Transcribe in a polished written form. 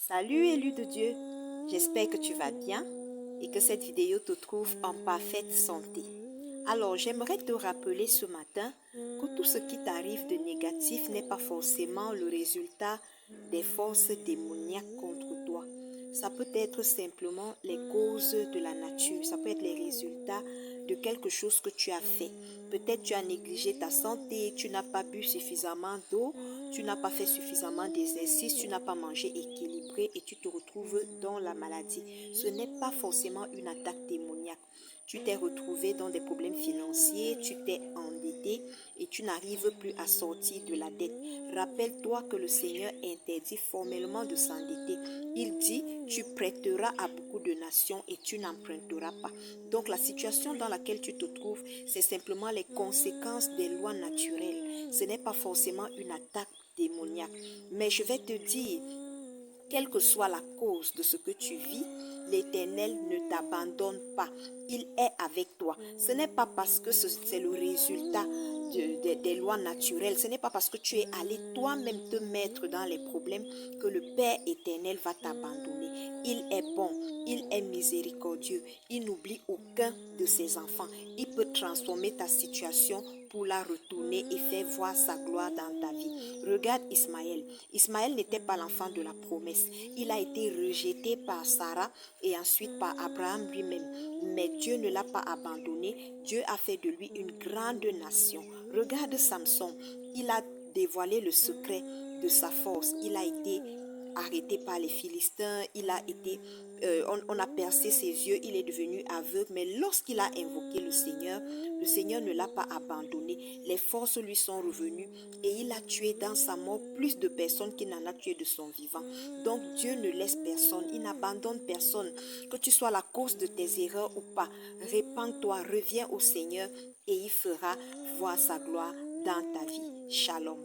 Salut élu de Dieu, j'espère que tu vas bien et que cette vidéo te trouve en parfaite santé. Alors j'aimerais te rappeler ce matin que tout ce qui t'arrive de négatif n'est pas forcément le résultat des forces démoniaques contre toi. Ça peut être simplement les causes de la nature, ça peut être les résultats de quelque chose que tu as fait. Peut-être tu as négligé ta santé, tu n'as pas bu suffisamment d'eau, tu n'as pas fait suffisamment d'exercice, tu n'as pas mangé équilibré et tu te retrouves dans la maladie. Ce n'est pas forcément une attaque démoniaque. Tu t'es retrouvé dans des problèmes financiers, tu t'es endetté et tu n'arrives plus à sortir de la dette. Rappelle-toi que le Seigneur interdit formellement de s'endetter. Il dit, tu prêteras à beaucoup de nations et tu n'emprunteras pas. Donc la situation dans laquelle tu te trouves, c'est simplement les conséquences des lois naturelles. Ce n'est pas forcément une attaque démoniaque. Mais je vais te dire, quelle que soit la cause de ce que tu vis, l'Éternel ne t'abandonne pas. Il est avec toi. Ce n'est pas parce que c'est le résultat des lois naturelles. Ce n'est pas parce que tu es allé toi-même te mettre dans les problèmes que le Père éternel va t'abandonner. Il est bon. Il est miséricordieux. Il n'oublie aucun de ses enfants. Il peut transformer ta situation pour la retourner et faire voir sa gloire dans ta vie. Regarde Ismaël. Ismaël n'était pas l'enfant de la promesse. Il a été rejeté par Sarah et ensuite par Abraham lui-même. Mais Dieu ne l'a pas abandonné. Dieu a fait de lui une grande nation. Regarde Samson. Il a dévoilé le secret de sa force. Il a été arrêté par les Philistins, on a percé ses yeux, il est devenu aveugle, mais lorsqu'il a invoqué le Seigneur ne l'a pas abandonné, les forces lui sont revenues et il a tué dans sa mort plus de personnes qu'il n'en a tué de son vivant. Donc Dieu ne laisse personne, il n'abandonne personne, que tu sois la cause de tes erreurs ou pas, répands-toi, reviens au Seigneur et il fera voir sa gloire dans ta vie. Shalom.